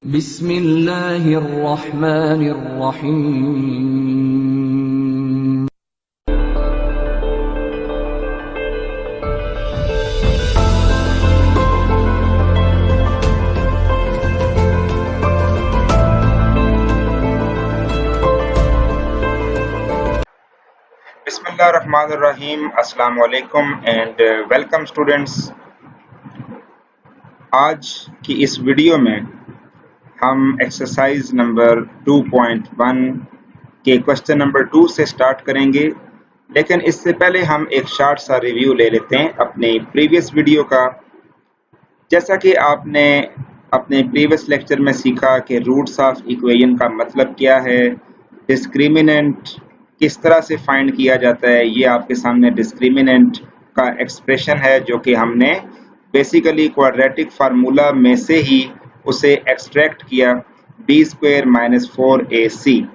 बिस्मिल्लाहिर्रहमानिर्रहीम। Bismillahirrahmanirrahim. Assalamu alaikum and welcome students. आज की इस वीडियो में हम एक्सरसाइज नंबर 2.1 के क्वेश्चन नंबर 2 से स्टार्ट करेंगे, लेकिन इससे पहले हम एक शॉर्ट सा रिव्यू ले लेते हैं अपने प्रीवियस वीडियो का। जैसा कि आपने अपने प्रीवियस लेक्चर में सीखा कि रूट्स ऑफ इक्वेशन का मतलब क्या है, डिस्क्रिमिनेंट किस तरह से फाइंड किया जाता है। ये आपके सामने डिस्क्रिमिनेंट का एक्सप्रेशन है जो कि हमने बेसिकली क्वाड्रेटिक फार्मूला में से ही उसे एक्सट्रैक्ट किया, b² - 4ac।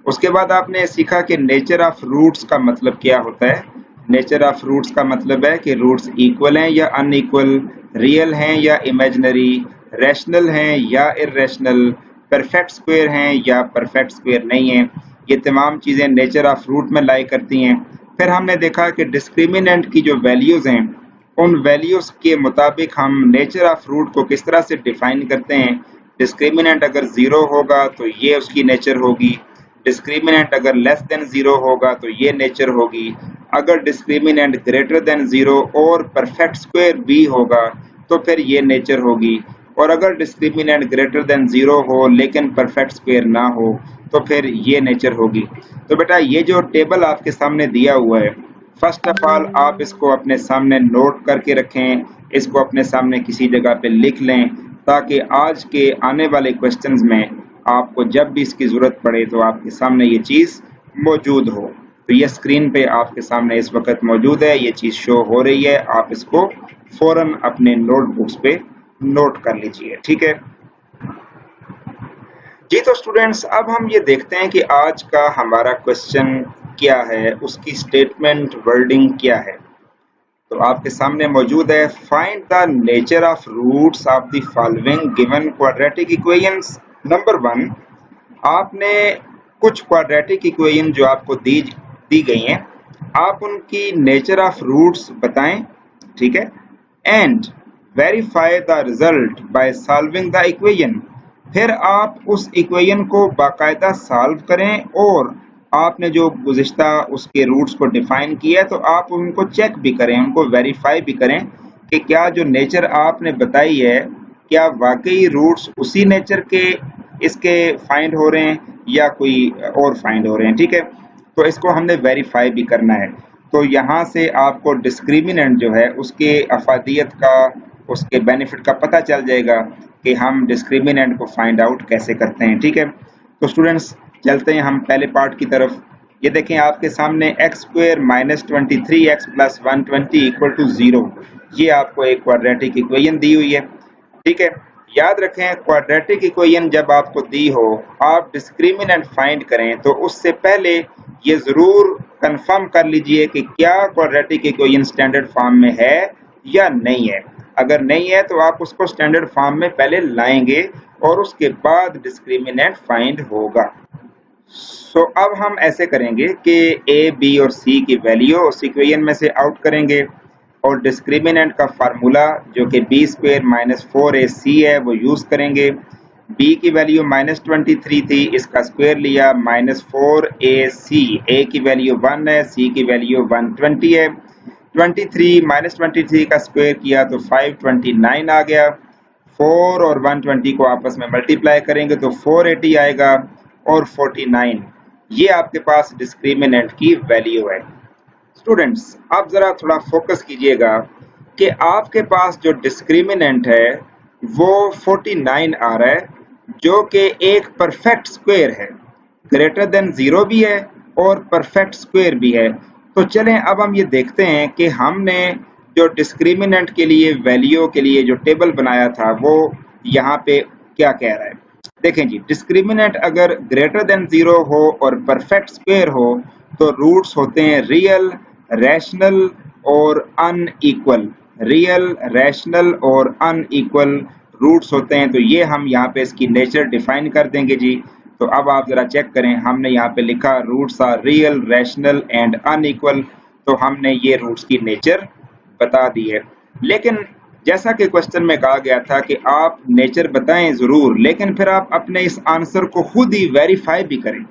उसके बाद आपने सीखा कि नेचर ऑफ रूट्स का मतलब क्या होता है। नेचर ऑफ रूट्स का मतलब है कि रूट्स इक्वल हैं या अनइक्वल, रियल हैं या इमेजिनरी, रैशनल हैं या इररेशनल, परफेक्ट स्क्वायर हैं या परफेक्ट स्क्वायर नहीं है। ये तमाम चीज़ें नेचर ऑफ रूट में लाई करती हैं। फिर हमने देखा कि डिस्क्रिमिनेंट की जो वैल्यूज़ हैं, उन वैल्यूज़ के मुताबिक हम नेचर ऑफ रूट को किस तरह से डिफाइन करते हैं। डिस्क्रिमिनेंट अगर 0 होगा तो ये उसकी नेचर होगी, डिस्क्रिमिनेंट अगर लेस देन 0 होगा तो ये नेचर होगी, अगर डिस्क्रिमिनेंट ग्रेटर देन 0 और परफेक्ट स्क्वायर भी होगा तो फिर ये नेचर होगी, और अगर डिस्क्रिमिनेंट ग्रेटर देन 0 हो लेकिन परफेक्ट स्क्वायर ना हो तो फिर ये नेचर होगी। तो बेटा ये जो टेबल आपके सामने दिया हुआ है, फर्स्ट ऑफ ऑल आप इसको अपने सामने नोट करके रखें, इसको अपने सामने किसी जगह पे लिख लें ताकि आज के आने वाले क्वेश्चंस में आपको जब भी इसकी ज़रूरत पड़े तो आपके सामने ये चीज़ मौजूद हो। तो ये स्क्रीन पे आपके सामने इस वक्त मौजूद है, ये चीज़ शो हो रही है, आप इसको फ़ौरन अपने नोटबुक्स पे नोट कर लीजिए, ठीक है जी। तो स्टूडेंट्स अब हम ये देखते हैं कि आज का हमारा क्वेश्चन क्या है, उसकी स्टेटमेंट वर्डिंग क्या है। तो आपके सामने मौजूद है, find the nature of roots of the following given quadratic equations. Number 1, आपने कुछ क्वाड्रेटिक इक्वेशन जो आपको दी गई हैं, आप उनकी नेचर ऑफ रूट्स बताएं, ठीक है। And verify the result by solving the equation. फिर आप उस इक्वेशन को बाकायदा सॉल्व करें और आपने जो गुज़िश्ता उसके रूट्स को डिफाइन किया है तो आप उनको चेक भी करें, उनको वेरीफाई भी करें कि क्या जो नेचर आपने बताई है क्या वाकई रूट्स उसी नेचर के इसके फाइंड हो रहे हैं या कोई और फाइंड हो रहे हैं, ठीक है। तो इसको हमने वेरीफाई भी करना है। तो यहाँ से आपको डिस्क्रिमिनेंट जो है उसके अफादियत का, उसके बेनिफिट का पता चल जाएगा कि हम डिस्क्रिमिनेंट को फाइंड आउट कैसे करते हैं, ठीक है। तो स्टूडेंट्स चलते हैं हम पहले पार्ट की तरफ। ये देखें आपके सामने x² - 23x + 120 = 0, ये आपको एक क्वाड्रेटिक इक्वेशन दी हुई है, ठीक है। याद रखें क्वाड्रेटिक इक्वेशन जब आपको दी हो, आप डिस्क्रिमिनेंट फाइंड करें तो उससे पहले ये ज़रूर कंफर्म कर लीजिए कि क्या क्वाड्रेटिक इक्वेशन स्टैंडर्ड फॉर्म में है या नहीं है। अगर नहीं है तो आप उसको स्टैंडर्ड फॉर्म में पहले लाएंगे और उसके बाद डिस्क्रिमिनेंट फाइंड होगा। सो अब हम ऐसे करेंगे कि a, b और c की वैल्यू उस इक्वेशन में से आउट करेंगे और डिस्क्रिमिनेंट का फार्मूला जो कि b² - 4ac है वो यूज़ करेंगे। b की वैल्यू -23 थी, इसका स्क्वायर लिया -4ac, a की वैल्यू 1 है, c की वैल्यू 120 है। 23 - 23 का स्क्वायर किया तो 529 आ गया। 4 और 120 को आपस में मल्टीप्लाई करेंगे तो 480 आएगा और 49, ये आपके पास डिस्क्रिमिनेंट की वैल्यू है। स्टूडेंट्स आप ज़रा थोड़ा फोकस कीजिएगा कि आपके पास जो डिस्क्रिमिनेंट है वो 49 आ रहा है, जो कि एक परफेक्ट स्क्वायर है, ग्रेटर देन 0 भी है और परफेक्ट स्क्वायर भी है। तो चलें अब हम ये देखते हैं कि हमने जो डिस्क्रिमिनेंट के लिए वैल्यू के लिए जो टेबल बनाया था वो यहाँ पे क्या कह रहा है। देखें जी, डिस्क्रिमिनेंट अगर ग्रेटर देन 0 हो और परफेक्ट स्क्वायर हो तो रूट्स होते हैं रियल, रैशनल और अनइक्वल। रियल, रैशनल और अनइक्वल रूट्स होते हैं, तो ये हम यहाँ पे इसकी नेचर डिफाइन कर देंगे जी। तो अब आप जरा चेक करें, हमने यहाँ पे लिखा roots are real, rational and unequal, तो हमने ये रूट्स की नेचर बता दी है। लेकिन जैसा कि क्वेश्चन में कहा गया था कि आप नेचर बताएं जरूर, लेकिन फिर आप अपने इस आंसर को खुद ही वेरीफाई भी करें।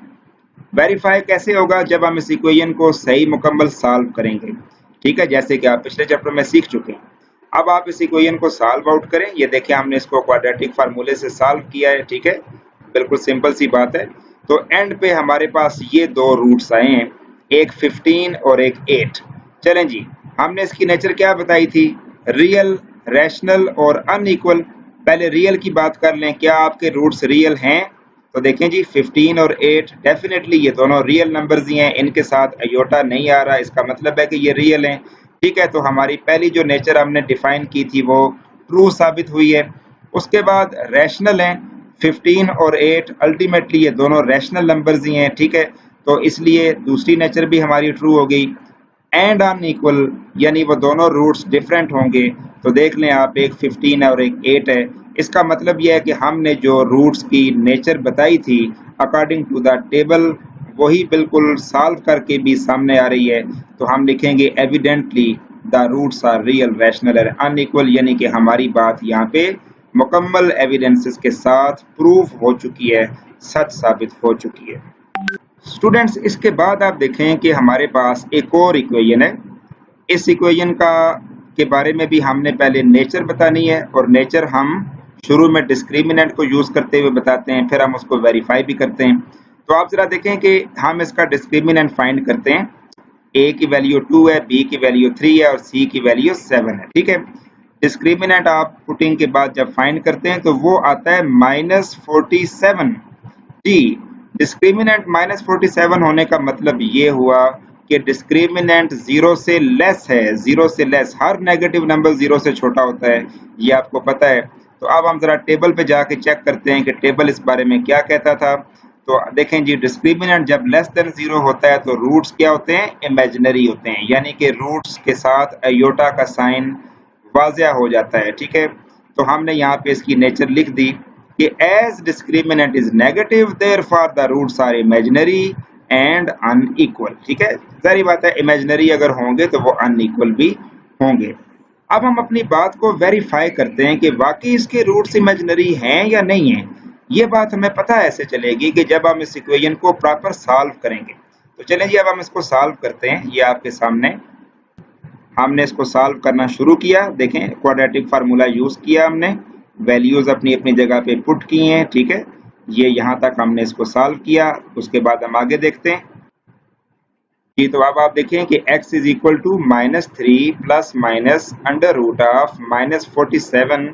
वेरीफाई कैसे होगा? जब हम इस इक्वेशन को सही मुकम्मल सॉल्व करेंगे, ठीक है, जैसे कि आप पिछले चैप्टर में सीख चुके हैं। अब आप इस इक्वेशन को सॉल्व आउट करें। ये देखिए हमने इसको क्वाड्रेटिक फार्मूले से सॉल्व किया है, ठीक है, बिल्कुल सिंपल सी बात है। तो एंड पे हमारे पास ये दो रूट्स आए हैं, एक 15 और एक 8। चलें जी, हमने इसकी नेचर क्या बताई थी? रियल, रैशनल और अनइक्वल। पहले रियल की बात कर लें, क्या आपके रूट्स रियल हैं? तो देखें जी 15 और 8 डेफिनेटली ये दोनों रियल नंबर्स ही हैं, इनके साथ अयोटा नहीं आ रहा, इसका मतलब है कि ये रियल हैं, ठीक है। तो हमारी पहली जो नेचर हमने डिफाइन की थी वो ट्रू साबित हुई है। उसके बाद रैशनल हैं, 15 और 8 अल्टीमेटली ये दोनों रैशनल नंबर्स ही हैं, ठीक है, तो इसलिए दूसरी नेचर भी हमारी ट्रू हो गई। एंड अनइक्वल यानी वो दोनों रूट्स डिफरेंट होंगे। तो देख लें आप, एक 15 है और एक 8 है, इसका मतलब यह है कि हमने जो रूट्स की नेचर बताई थी अकॉर्डिंग टू द टेबल, वही बिल्कुल सॉल्व करके भी सामने आ रही है। तो हम लिखेंगे evidently the roots are real, rational और अनइक्वल, यानी कि हमारी बात यहाँ पे मुकम्मल एविडेंसेस के साथ प्रूफ हो चुकी है, सच साबित हो चुकी है। स्टूडेंट्स, इसके बाद आप देखें कि हमारे पास एक और इक्वेशन है। इस इक्वेशन के बारे में भी हमने पहले नेचर बतानी है, और नेचर हम शुरू में डिस्क्रिमिनेंट को यूज करते हुए बताते हैं, फिर हम उसको वेरीफाई भी करते हैं। तो आप जरा देखें कि हम इसका डिस्क्रिमिनेंट फाइंड करते हैं। ए की वैल्यू 2 है, बी की वैल्यू 3 है और सी की वैल्यू 7 है, ठीक है। डिस्क्रिमिनेंट आप पुटिंग के बाद जब फाइंड करते हैं तो वो आता है -47। जी, डिस्क्रिमिनेंट -47 होने का मतलब ये हुआ कि डिस्क्रिमिनेंट 0 से लेस है, 0 से लेस। हर नेगेटिव नंबर 0 से छोटा होता है, ये आपको पता है। तो अब हम जरा टेबल पे जाके चेक करते हैं कि टेबल इस बारे में क्या कहता था। तो देखें जी, डिस्क्रिमिनेंट जब लेस देन 0 होता है तो रूट्स क्या होते हैं? इमेजिनरी होते हैं, यानी कि रूट्स के साथ अयोटा का साइन वाज़िया हो जाता है, ठीक है। तो हमने यहाँ पे इसकी नेचर लिख दी कि as discriminant is negative therefore the roots are imaginary and unequal, ठीक है। जारी बात है, इमेजिनरी अगर होंगे तो वो अनइक्वल भी होंगे। अब हम अपनी बात को वेरीफाई करते हैं कि वाकई इसके रूट्स इमेजिनरी हैं या नहीं हैं। ये बात हमें पता ऐसे चलेगी कि जब हम इस इक्वेशन को प्रॉपर सॉल्व करेंगे। तो चलें जी, अब हम इसको सॉल्व करते हैं। ये आपके सामने हमने इसको सॉल्व करना शुरू किया। देखें, क्वाड्रेटिक फार्मूला यूज किया हमने, वैल्यूज अपनी अपनी जगह पे पुट की हैं, ठीक है। ये यहाँ तक हमने इसको सॉल्व किया। उसके बाद हम आगे देखते हैं जी। तो अब आप देखें कि x is equal to -3 plus minus under root of -47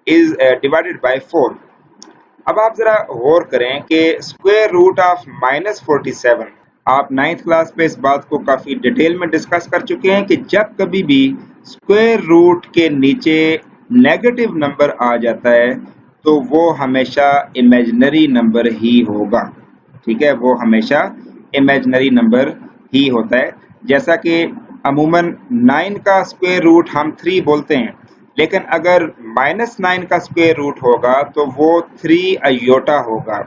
is divided by 4। अब आप जरा गौर करें कि स्क्वायर रूट ऑफ -47, आप 9th क्लास पे इस बात को काफी डिटेल में डिस्कस कर चुके हैं कि जब कभी भी स्क्वायर रूट के नीचे नेगेटिव नंबर आ जाता है तो वो हमेशा इमेजिनरी नंबर ही होगा, ठीक है, वो हमेशा इमेजिनरी नंबर ही होता है। जैसा कि अमूमन 9 का स्क्वायर रूट हम 3 बोलते हैं, लेकिन अगर -9 का स्क्वायर रूट होगा तो वो 3 अयोटा होगा,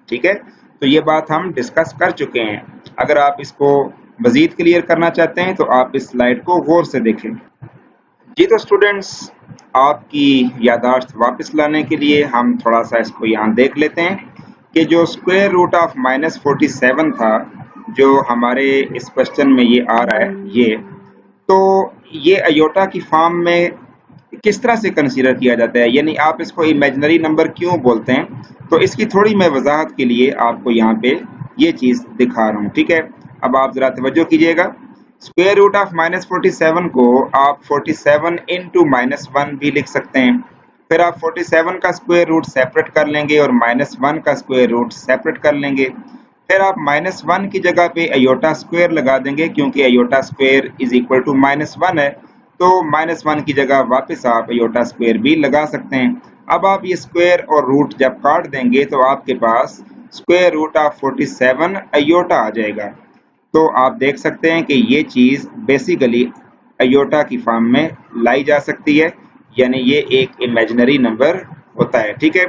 ठीक है। तो ये बात हम डिस्कस कर चुके हैं। अगर आप इसको मजीद क्लियर करना चाहते हैं तो आप इस स्लाइड को गौर से देखें जी। तो स्टूडेंट्स, आपकी याददाश्त वापस लाने के लिए हम थोड़ा सा इसको यहाँ देख लेते हैं कि जो स्क्वायर रूट ऑफ -47 था, जो हमारे इस क्वेश्चन में ये आ रहा है, तो ये अयोटा की फॉर्म में किस तरह से कंसीडर किया जाता है, यानी आप इसको इमेजिनरी नंबर क्यों बोलते हैं। तो इसकी थोड़ी मैं वजाहत के लिए आपको यहाँ पे ये चीज़ दिखा रहा हूँ, ठीक है। अब आप ज़रा तवज्जो कीजिएगा। स्क्वायर रूट ऑफ -47 को आप 47 इंटू -1 भी लिख सकते हैं। फिर आप 47 का स्क्वायर रूट सेपरेट कर लेंगे और -1 का स्क्वायर रूट सेपरेट कर लेंगे। फिर आप -1 की जगह पे अयोटा स्क्वायर लगा देंगे, क्योंकि iota square is equal to -1 है, तो -1 की जगह वापस आप अयोटा स्क्वायर भी लगा सकते हैं। अब आप ये स्क्वायर और रूट जब काट देंगे तो आपके पास स्क्वायर रूट ऑफ 47 अयोटा आ जाएगा। तो आप देख सकते हैं कि ये चीज़ बेसिकली अयोटा की फॉर्म में लाई जा सकती है, यानी ये एक इमेजिनरी नंबर होता है। ठीक है,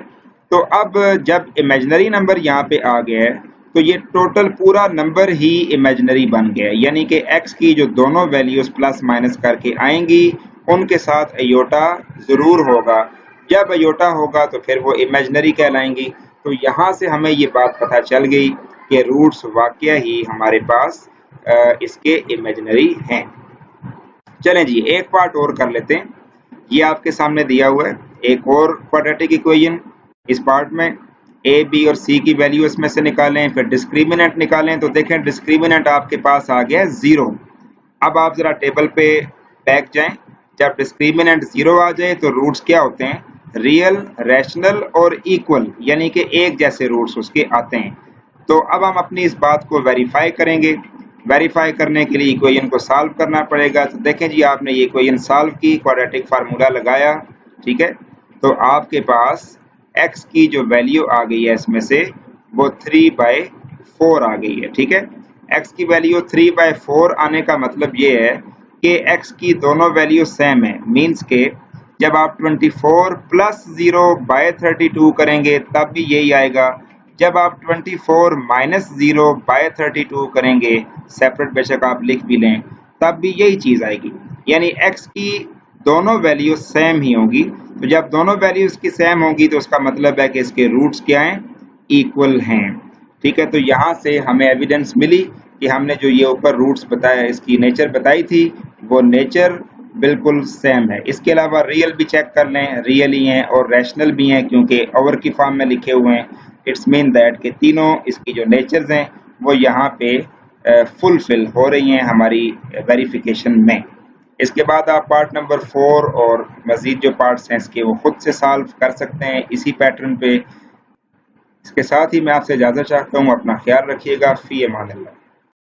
तो अब जब इमेजिनरी नंबर यहाँ पे आ गया है तो ये टोटल पूरा नंबर ही इमेजिनरी बन गया है, यानी कि x की जो दोनों वैल्यूज प्लस माइनस करके आएंगी उनके साथ अयोटा जरूर होगा। जब अयोटा होगा तो फिर वो इमेजिनरी कहलाएंगी। तो यहाँ से हमें ये बात पता चल गई कि रूट्स वाकया ही हमारे पास इसके इमेजिनरी हैं। चलें जी, एक पार्ट और कर लेते हैं। ये आपके सामने दिया हुआ है एक और क्वाड्रेटिक इक्वेशन। इस पार्ट में ए बी और सी की वैल्यू इसमें से निकालें, फिर डिस्क्रिमिनेंट निकालें। तो देखें डिस्क्रिमिनेंट आपके पास आ गया 0। अब आप जरा टेबल पे बैक जाएं। जब डिस्क्रिमिनेंट 0 आ जाए तो रूट्स क्या होते हैं? रियल, रैशनल और इक्वल, यानी कि एक जैसे रूट्स उसके आते हैं। तो अब हम अपनी इस बात को वेरीफाई करेंगे। वेरीफाई करने के लिए इक्वेशन को सॉल्व करना पड़ेगा। तो देखें जी, आपने ये इक्वेशन सॉल्व की, क्वाड्रेटिक फार्मूला लगाया, ठीक है, तो आपके पास x की जो वैल्यू आ गई है इसमें से वो 3/4 आ गई है। ठीक है, x की वैल्यू 3/4 आने का मतलब ये है कि x की दोनों वैल्यू सेम है। मीन्स के जब आप 24 प्लस 0/32 करेंगे तब भी यही आएगा। जब आप 24 माइनस 0/32 करेंगे, सेपरेट बेशक आप लिख भी लें, तब भी यही चीज आएगी। यानी x की दोनों वैल्यू सेम ही होगी। तो जब दोनों वैल्यूज की सेम होगी तो उसका मतलब है कि इसके रूट्स क्या हैं? इक्वल हैं। ठीक है, तो यहाँ से हमें एविडेंस मिली कि हमने जो ये ऊपर रूट्स बताया, इसकी नेचर बताई थी, वो नेचर बिल्कुल सेम है। इसके अलावा रियल भी चेक कर लें, रियल ही हैं और रैशनल भी हैं, क्योंकि ओवर की फॉर्म में लिखे हुए हैं। इट्स मीन दैट कि तीनों इसकी जो नेचर्स हैं वो यहाँ पे फुलफिल हो रही हैं हमारी वेरिफिकेशन में। इसके बाद आप पार्ट नंबर 4 और मजीद जो पार्ट्स हैं इसके वो खुद से सॉल्व कर सकते हैं इसी पैटर्न पे। इसके साथ ही मैं आपसे इजाज़त चाहता हूँ। अपना ख्याल रखिएगा। फ़ी अमान अल्लाह।